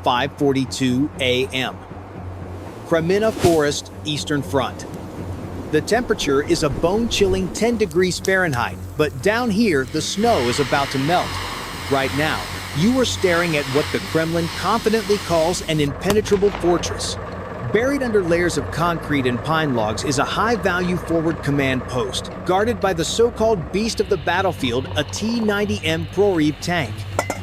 5:42 a.m. Kreminna Forest, Eastern Front. The temperature is a bone-chilling 10 degrees Fahrenheit, but down here, the snow is about to melt. Right now, you are staring at what the Kremlin confidently calls an impenetrable fortress. Buried under layers of concrete and pine logs is a high-value forward command post, guarded by the so-called beast of the battlefield, a T-90M Proryev tank.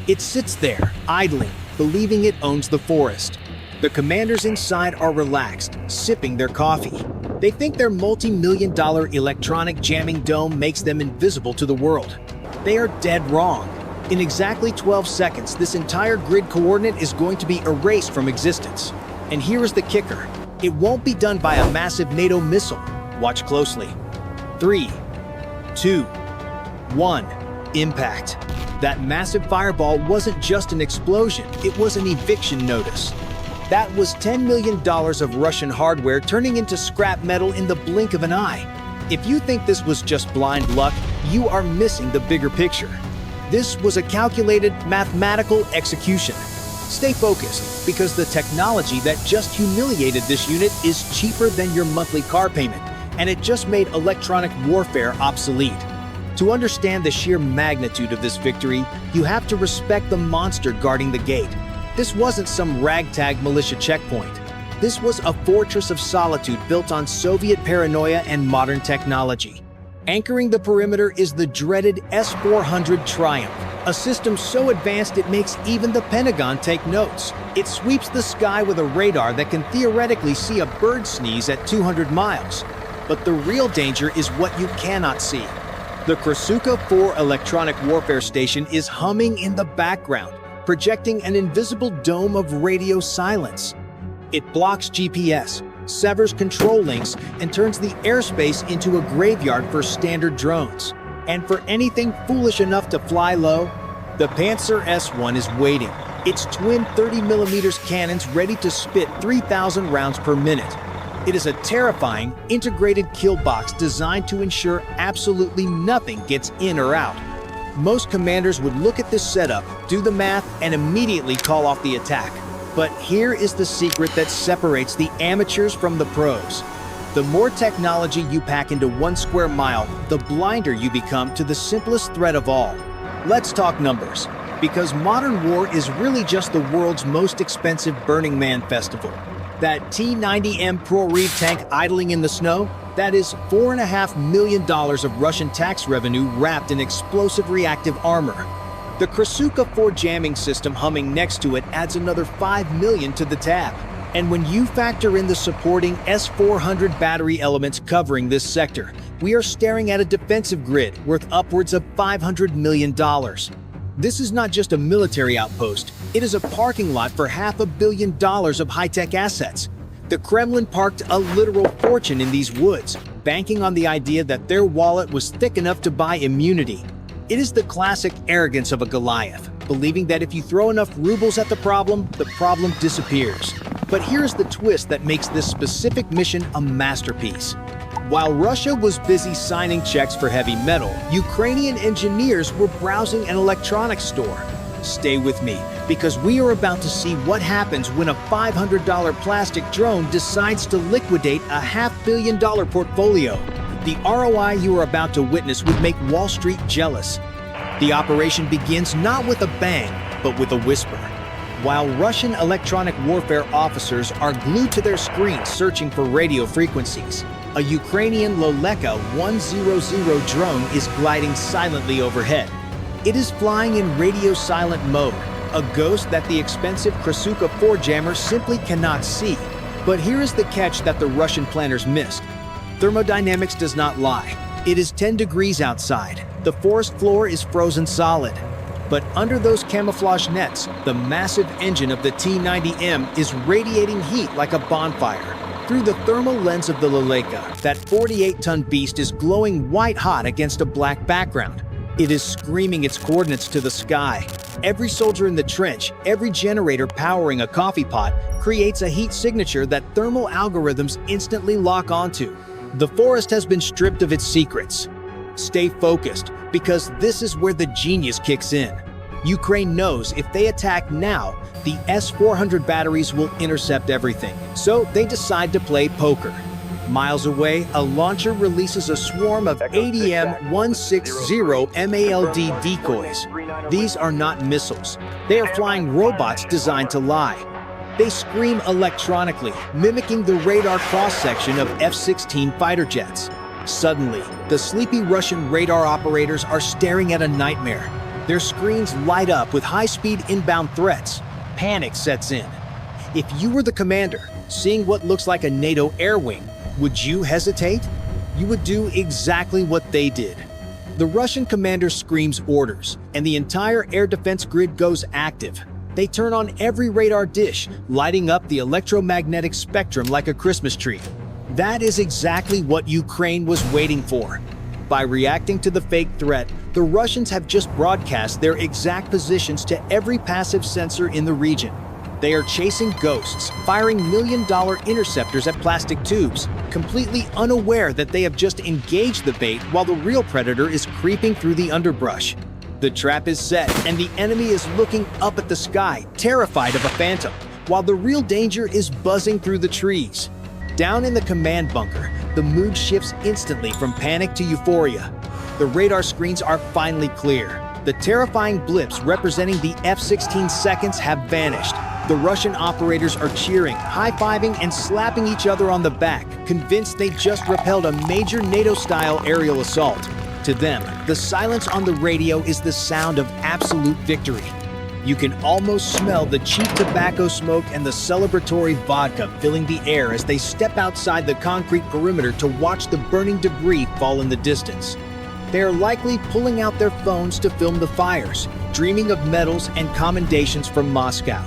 It sits there, idling, believing it owns the forest. The commanders inside are relaxed, sipping their coffee. They think their multi-million-dollar electronic jamming dome makes them invisible to the world. They are dead wrong. In exactly 12 seconds, this entire grid coordinate is going to be erased from existence. And here is the kicker. It won't be done by a massive NATO missile. Watch closely. 3, 2, 1, impact. That massive fireball wasn't just an explosion, it was an eviction notice. That was $10 million of Russian hardware turning into scrap metal in the blink of an eye. If you think this was just blind luck, you are missing the bigger picture. This was a calculated, mathematical execution. Stay focused, because the technology that just humiliated this unit is cheaper than your monthly car payment, and it just made electronic warfare obsolete. To understand the sheer magnitude of this victory, you have to respect the monster guarding the gate. This wasn't some ragtag militia checkpoint. This was a fortress of solitude built on Soviet paranoia and modern technology. Anchoring the perimeter is the dreaded S-400 Triumph, a system so advanced it makes even the Pentagon take notes. It sweeps the sky with a radar that can theoretically see a bird sneeze at 200 miles. But the real danger is what you cannot see. The Krasuka 4 electronic warfare station is humming in the background, projecting an invisible dome of radio silence. It blocks GPS, severs control links, and turns the airspace into a graveyard for standard drones. And for anything foolish enough to fly low, the Panzer S-1 is waiting, its twin 30mm cannons ready to spit 3,000 rounds per minute. It is a terrifying, integrated kill box designed to ensure absolutely nothing gets in or out. Most commanders would look at this setup, do the math, and immediately call off the attack. But here is the secret that separates the amateurs from the pros. The more technology you pack into 1 square mile, the blinder you become to the simplest threat of all. Let's talk numbers, because modern war is really just the world's most expensive Burning Man festival. That T-90M Proryev tank idling in the snow, that is $4.5 million of Russian tax revenue wrapped in explosive reactive armor. The Krasuka 4 jamming system humming next to it adds another $5 million to the tab. And when you factor in the supporting S-400 battery elements covering this sector, we are staring at a defensive grid worth upwards of $500 million. This is not just a military outpost, it is a parking lot for $500 million of high-tech assets. The Kremlin parked a literal fortune in these woods, banking on the idea that their wallet was thick enough to buy immunity. It is the classic arrogance of a Goliath, believing that if you throw enough rubles at the problem disappears. But here's the twist that makes this specific mission a masterpiece. While Russia was busy signing checks for heavy metal, Ukrainian engineers were browsing an electronics store. Stay with me, because we are about to see what happens when a $500 plastic drone decides to liquidate a $500 million portfolio. The ROI you are about to witness would make Wall Street jealous. The operation begins not with a bang, but with a whisper. While Russian electronic warfare officers are glued to their screens searching for radio frequencies, a Ukrainian Loleka 100 drone is gliding silently overhead. It is flying in radio silent mode, a ghost that the expensive Krasuka 4 jammer simply cannot see. But here is the catch that the Russian planners missed. Thermodynamics does not lie. It is 10 degrees outside. The forest floor is frozen solid. But under those camouflage nets, the massive engine of the T-90M is radiating heat like a bonfire. Through the thermal lens of the Loleka, that 48-ton beast is glowing white-hot against a black background. It is screaming its coordinates to the sky. Every soldier in the trench, every generator powering a coffee pot, creates a heat signature that thermal algorithms instantly lock onto. The forest has been stripped of its secrets. Stay focused, because this is where the genius kicks in. Ukraine knows if they attack now, the S-400 batteries will intercept everything. So they decide to play poker. Miles away, a launcher releases a swarm of ADM-160 MALD decoys. These are not missiles. They are flying robots designed to lie. They scream electronically, mimicking the radar cross-section of F-16 fighter jets. Suddenly, the sleepy Russian radar operators are staring at a nightmare. Their screens light up with high-speed inbound threats. Panic sets in. If you were the commander, seeing what looks like a NATO air wing, would you hesitate? You would do exactly what they did. The Russian commander screams orders, and the entire air defense grid goes active. They turn on every radar dish, lighting up the electromagnetic spectrum like a Christmas tree. That is exactly what Ukraine was waiting for. By reacting to the fake threat, the Russians have just broadcast their exact positions to every passive sensor in the region. They are chasing ghosts, firing million-dollar interceptors at plastic tubes, completely unaware that they have just engaged the bait while the real predator is creeping through the underbrush. The trap is set, and the enemy is looking up at the sky, terrified of a phantom, while the real danger is buzzing through the trees. Down in the command bunker, the mood shifts instantly from panic to euphoria. The radar screens are finally clear. The terrifying blips representing the F-16 seconds have vanished. The Russian operators are cheering, high-fiving, and slapping each other on the back, convinced they just repelled a major NATO-style aerial assault. To them, the silence on the radio is the sound of absolute victory. You can almost smell the cheap tobacco smoke and the celebratory vodka filling the air as they step outside the concrete perimeter to watch the burning debris fall in the distance. They are likely pulling out their phones to film the fires, dreaming of medals and commendations from Moscow.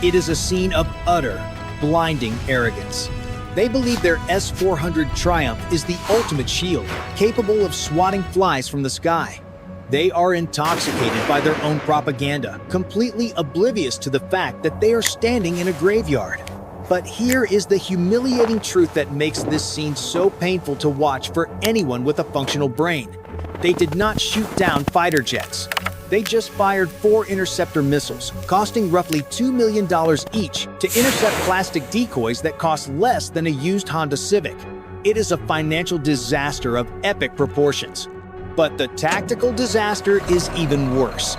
It is a scene of utter, blinding arrogance. They believe their S-400 Triumph is the ultimate shield, capable of swatting flies from the sky. They are intoxicated by their own propaganda, completely oblivious to the fact that they are standing in a graveyard. But here is the humiliating truth that makes this scene so painful to watch for anyone with a functional brain. They did not shoot down fighter jets. They just fired 4 interceptor missiles, costing roughly $2 million each, to intercept plastic decoys that cost less than a used Honda Civic. It is a financial disaster of epic proportions. But the tactical disaster is even worse.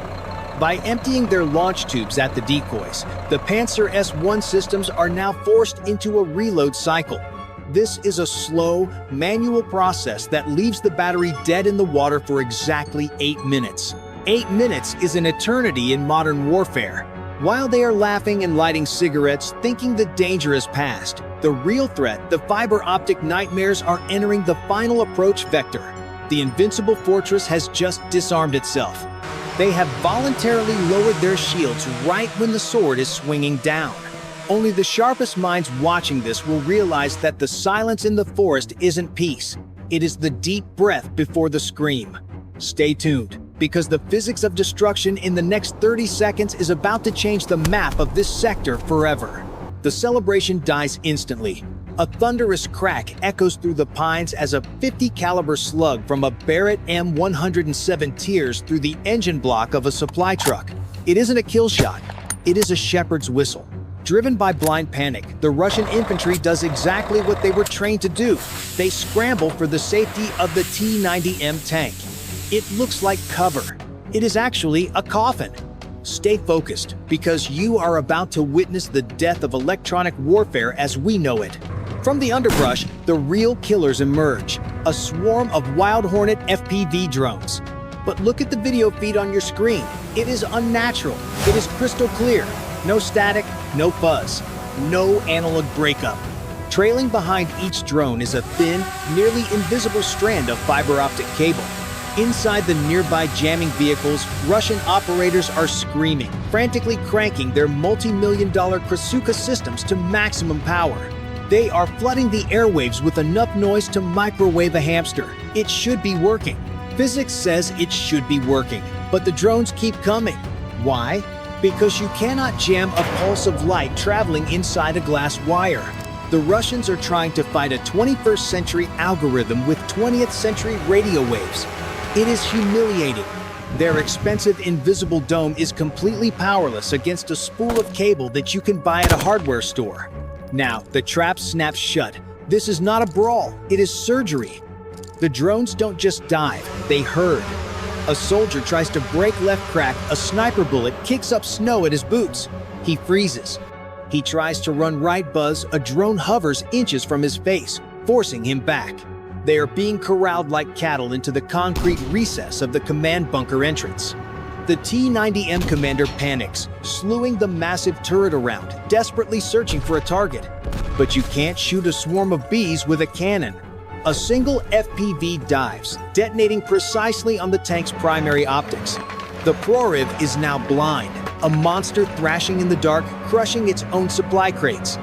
By emptying their launch tubes at the decoys, the Panzer S-1 systems are now forced into a reload cycle. This is a slow, manual process that leaves the battery dead in the water for exactly 8 minutes. 8 minutes is an eternity in modern warfare. While they are laughing and lighting cigarettes, thinking the danger is past, the real threat, the fiber optic nightmares, are entering the final approach vector. The invincible fortress has just disarmed itself. They have voluntarily lowered their shields right when the sword is swinging down. Only the sharpest minds watching this will realize that the silence in the forest isn't peace. It is the deep breath before the scream. Stay tuned, because the physics of destruction in the next 30 seconds is about to change the map of this sector forever. The celebration dies instantly. A thunderous crack echoes through the pines as a .50 caliber slug from a Barrett M107 tears through the engine block of a supply truck. It isn't a kill shot, it is a shepherd's whistle. Driven by blind panic, the Russian infantry does exactly what they were trained to do. They scramble for the safety of the T-90M tank. It looks like cover. It is actually a coffin. Stay focused, because you are about to witness the death of electronic warfare as we know it. From the underbrush, the real killers emerge, a swarm of Wild Hornet FPV drones. But look at the video feed on your screen. It is unnatural. It is crystal clear. No static, no fuzz, no analog breakup. Trailing behind each drone is a thin, nearly invisible strand of fiber optic cable. Inside the nearby jamming vehicles, Russian operators are screaming, frantically cranking their multi-million-dollar Krasuka systems to maximum power. They are flooding the airwaves with enough noise to microwave a hamster. It should be working. Physics says it should be working, but the drones keep coming. Why? Because you cannot jam a pulse of light traveling inside a glass wire. The Russians are trying to fight a 21st century algorithm with 20th century radio waves. It is humiliating. Their expensive invisible dome is completely powerless against a spool of cable that you can buy at a hardware store. Now, the trap snaps shut. This is not a brawl, it is surgery. The drones don't just dive, they herd. A soldier tries to break left crack, a sniper bullet kicks up snow at his boots. He freezes. He tries to run right buzz, a drone hovers inches from his face, forcing him back. They are being corralled like cattle into the concrete recess of the command bunker entrance. The T-90M commander panics, slewing the massive turret around, desperately searching for a target. But you can't shoot a swarm of bees with a cannon. A single FPV dives, detonating precisely on the tank's primary optics. The Proriv is now blind, a monster thrashing in the dark, crushing its own supply crates.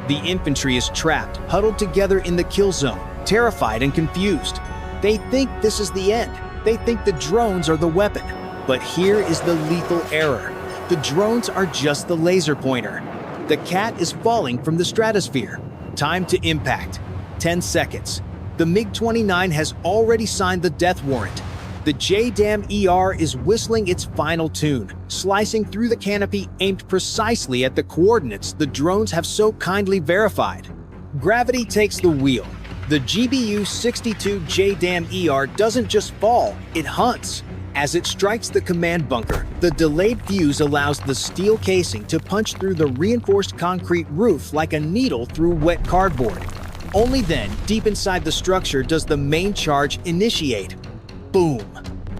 The infantry is trapped, huddled together in the kill zone, terrified and confused. They think this is the end. They think the drones are the weapon. But here is the lethal error. The drones are just the laser pointer. The cat is falling from the stratosphere. Time to impact. 10 seconds. The MiG-29 has already signed the death warrant. The JDAM-ER is whistling its final tune, slicing through the canopy aimed precisely at the coordinates the drones have so kindly verified. Gravity takes the wheel. The GBU-62 JDAM-ER doesn't just fall, it hunts. As it strikes the command bunker, the delayed fuse allows the steel casing to punch through the reinforced concrete roof like a needle through wet cardboard. Only then, deep inside the structure, does the main charge initiate. Boom!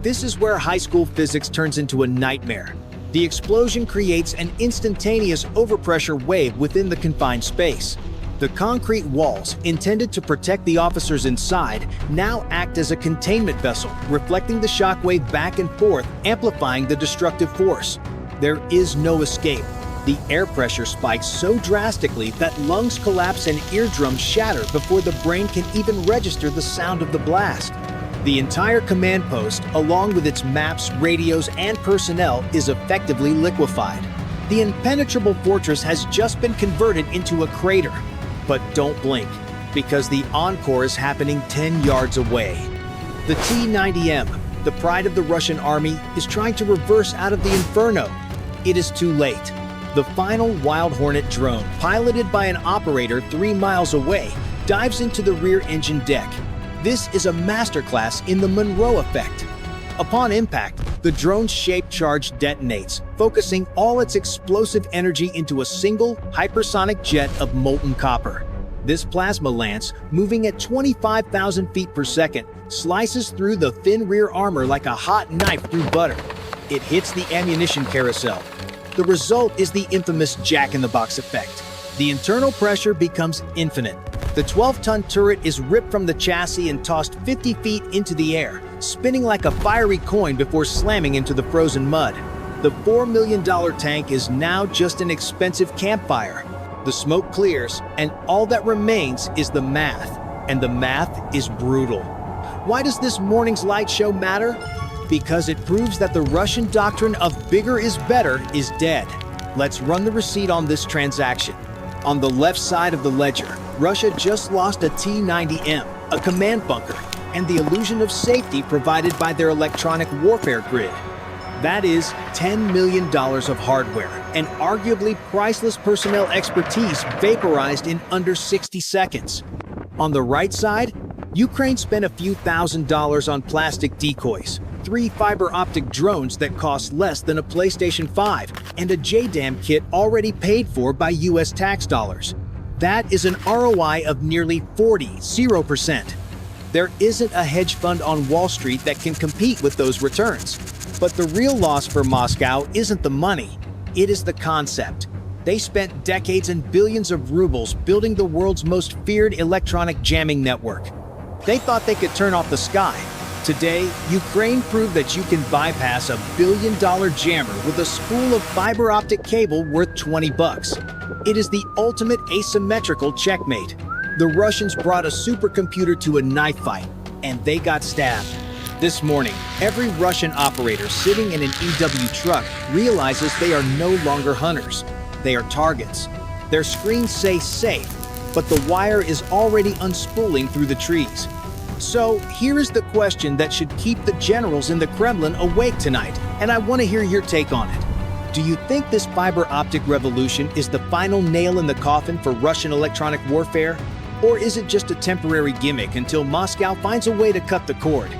This is where high school physics turns into a nightmare. The explosion creates an instantaneous overpressure wave within the confined space. The concrete walls, intended to protect the officers inside, now act as a containment vessel, reflecting the shockwave back and forth, amplifying the destructive force. There is no escape. The air pressure spikes so drastically that lungs collapse and eardrums shatter before the brain can even register the sound of the blast. The entire command post, along with its maps, radios, and personnel, is effectively liquefied. The impenetrable fortress has just been converted into a crater. But don't blink, because the encore is happening 10 yards away. The T-90M, the pride of the Russian army, is trying to reverse out of the inferno. It is too late. The final Wild Hornet drone, piloted by an operator 3 miles away, dives into the rear engine deck. This is a masterclass in the Monroe effect. Upon impact, the drone's shaped charge detonates, focusing all its explosive energy into a single, hypersonic jet of molten copper. This plasma lance, moving at 25,000 feet per second, slices through the thin rear armor like a hot knife through butter. It hits the ammunition carousel. The result is the infamous jack-in-the-box effect. The internal pressure becomes infinite. The 12-ton turret is ripped from the chassis and tossed 50 feet into the air, spinning like a fiery coin before slamming into the frozen mud. The $4 million tank is now just an expensive campfire. The smoke clears, and all that remains is the math. And the math is brutal. Why does this morning's light show matter? Because it proves that the Russian doctrine of bigger is better is dead. Let's run the receipt on this transaction. On the left side of the ledger, Russia just lost a T-90M, a command bunker, and the illusion of safety provided by their electronic warfare grid. That is $10 million of hardware and arguably priceless personnel expertise vaporized in under 60 seconds. On the right side, Ukraine spent a few $1,000s on plastic decoys, 3 fiber optic drones that cost less than a PlayStation 5, and a JDAM kit already paid for by US tax dollars. That is an ROI of nearly 0%. There isn't a hedge fund on Wall Street that can compete with those returns. But the real loss for Moscow isn't the money, it is the concept. They spent decades and billions of rubles building the world's most feared electronic jamming network. They thought they could turn off the sky. Today, Ukraine proved that you can bypass a $1 billion jammer with a spool of fiber optic cable worth $20. It is the ultimate asymmetrical checkmate. The Russians brought a supercomputer to a knife fight, and they got stabbed. This morning, every Russian operator sitting in an EW truck realizes they are no longer hunters. They are targets. Their screens say safe, but the wire is already unspooling through the trees. So, here is the question that should keep the generals in the Kremlin awake tonight, and I want to hear your take on it. Do you think this fiber optic revolution is the final nail in the coffin for Russian electronic warfare? Or is it just a temporary gimmick until Moscow finds a way to cut the cord?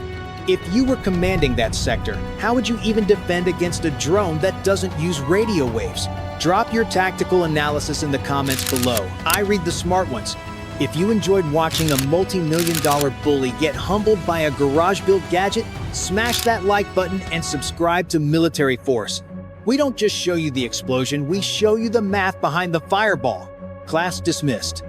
If you were commanding that sector, how would you even defend against a drone that doesn't use radio waves? Drop your tactical analysis in the comments below. I read the smart ones. If you enjoyed watching a multi-million-dollar bully get humbled by a garage-built gadget, smash that like button and subscribe to Military Force. We don't just show you the explosion, we show you the math behind the fireball. Class dismissed.